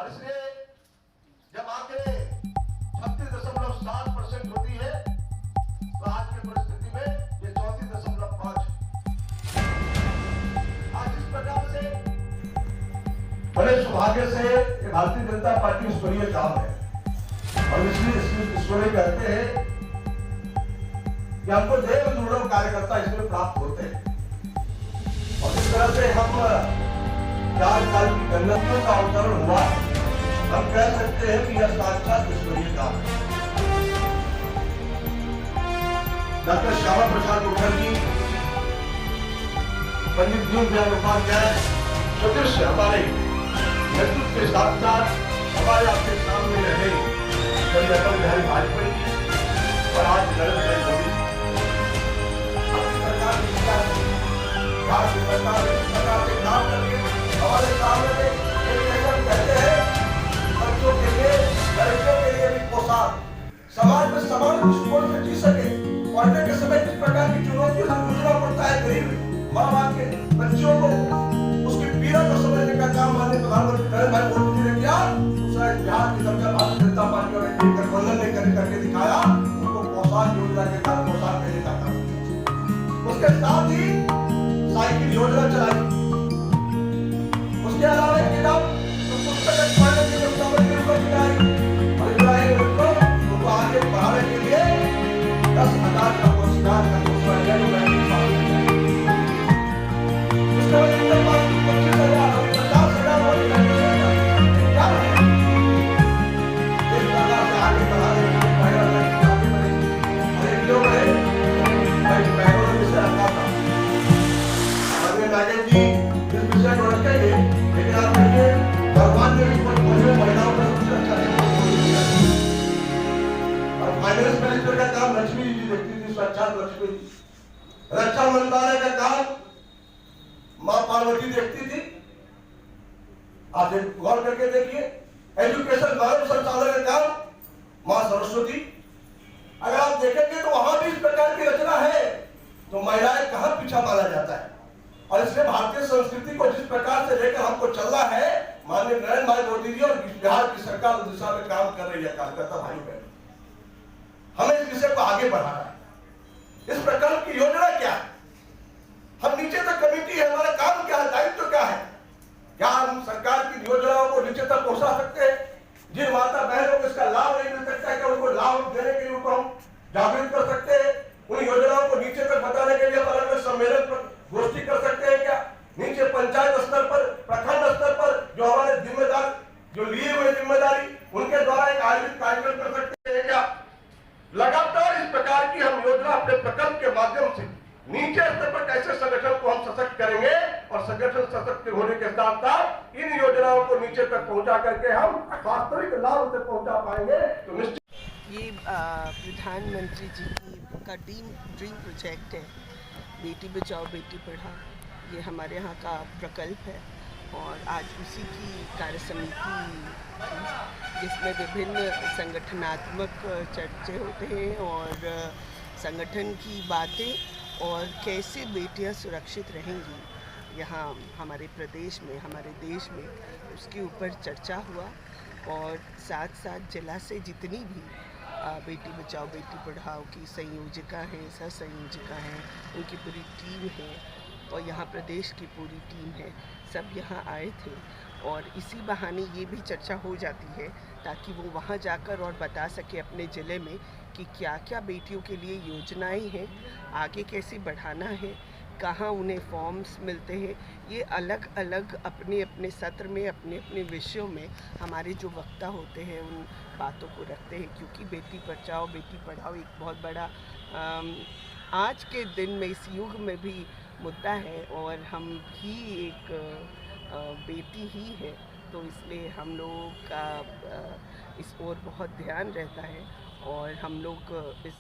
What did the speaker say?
और इसलिए जब आंकड़े 36.7% होती है तो आज की परिस्थिति में ये 34.5। आज इस प्रकार से बड़े सौभाग्य से भारतीय जनता पार्टी ईश्वरीय काम है और इसलिए ईश्वरीय कहते हैं कि हमको देव दुर्लभ कार्यकर्ता इसमें प्राप्त होते हैं और इस तरह से हम 4 साल की गणना का अवतरण हुआ। हम कह सकते हैं कि यह साक्षात ईश्वरीय काम है। डॉक्टर श्यामा प्रसाद मुखर्जी, पंडित दीनदयाल उपाध्याय सदृश हमारे नेतृत्व के साथ साथ हमारे आपके सामने रहे श्री अटल बिहारी वाजपेयी जी और आज नरेंद्र मोदी काम करके हमारे सामने कहते हैं बच्चों के लिए, लड़कियों के लिए भी पोशाक, समाज में समान दृष्टिकोण से जी सके। पढ़ने के समय किस प्रकार की चुनौतियों से गुजरना पड़ता है गरीब माँ बाप के बच्चों को, उसकी पीड़ा को समझने का काम माननीय प्रधानमंत्री नरेंद्र भाई मोदी जी ने किया। दूसरा बिहार की सरकार भारतीय जनता पार्टी और गठबंधन ने करके दिखाया, उनको पोशाक योजना के तहत पोशाक देने का काम। उसके साथ ही साइकिल योजना चलाई। उसके अलावा एक किताब पुस्तक पढ़ने की व्यवस्था उनको आगे बढ़ाने के लिए 10,000 का पुरस्कार का उसके बाद 25,000 और 50,000 और क्या है इस प्रकार से आगे बढ़ाने के लिए पहला लक्ष्य आगे बढ़ेगी। और एक जो है मैं बैंगलोर से आता था राजेश जी इस विषय को रखेंगे, लेकिन आप कहिए भगवान ने भी महिलाओं का सबसे अच्छा दिया और फाइनेंस मिनिस्टर का काम लक्ष्मी जी देखती थी, साक्षात लक्ष्मी जी। रक्षा मंत्रालय का काम माँ पार्वती देखती थी। आप गौर करके देखिए, एजुकेशन मानव संसाधन का काम माँ सरस्वती। अगर आप देखेंगे तो वहां भी इस प्रकार की रचना है, तो महिलाएं कहां पीछा माना जाता है। और इसलिए भारतीय संस्कृति को जिस प्रकार से लेकर हमको चलना है, माननीय नरेंद्र भाई मोदी जी और बिहार की सरकार उस दिशा में काम कर रही है। कार्यकर्ता भाई बहन, हमें इस विषय को आगे बढ़ाना है। इस प्रकार की योजना क्या है, हम नीचे तक कमेटी है, हमारा काम क्या है, दायित्व क्या है, क्या हम सरकार की योजनाओं को नीचे तक पहुंचा सकते हैं। जिन माता बहनों को इसका लाभ नहीं मिल सकता है, क्या उनको लाभ देने के लिए उनको हम जागृत कर सकते हैं। उन योजनाओं को नीचे तक बताने के लिए अलग अलग सम्मेलन पर गोष्ठी कर सकते हैं क्या। नीचे पंचायत स्तर पर, प्रखंड स्तर पर जो हमारे जिम्मेदार जो लिए हुए जिम्मेदारी, उनके द्वारा एक आयोजित कार्यक्रम कर सकते हैं क्या। लगातार इस प्रकार की हम योजना अपने प्रकल्प के माध्यम से नीचे स्तर पर कैसे संगठन को हम सशक्त करेंगे और संगठन सशक्त होने के साथ साथ इन योजनाओं को नीचे तक पहुंचा करके हम वास्तविक लाभ से पहुंचा पाएंगे। तो निश्चित ये प्रधानमंत्री जी का ड्रीम प्रोजेक्ट है, बेटी बचाओ बेटी पढ़ाओ। ये हमारे यहाँ का प्रकल्प है और आज उसी की कार्य समिति जिसमें विभिन्न संगठनात्मक चर्चे होते हैं और संगठन की बातें और कैसे बेटियां सुरक्षित रहेंगी यहाँ हमारे प्रदेश में, हमारे देश में, उसके ऊपर चर्चा हुआ। और साथ साथ जिला से जितनी भी बेटी बचाओ बेटी पढ़ाओ की संयोजिका हैं, सह संयोजिका हैं, उनकी पूरी टीम है और यहाँ प्रदेश की पूरी टीम है, सब यहाँ आए थे। और इसी बहाने ये भी चर्चा हो जाती है ताकि वो वहाँ जाकर और बता सके अपने ज़िले में कि क्या क्या बेटियों के लिए योजनाएं हैं, आगे कैसे बढ़ाना है, कहाँ उन्हें फॉर्म्स मिलते हैं। ये अलग अलग अपने अपने सत्र में, अपने अपने विषयों में हमारे जो वक्ता होते हैं उन बातों को रखते हैं, क्योंकि बेटी बचाओ बेटी पढ़ाओ एक बहुत बड़ा आज के दिन में, इस युग में भी मुद्दा है और हम भी एक बेटी ही है, तो इसलिए हम लोगों का इस ओर बहुत ध्यान रहता है और हम लोग इस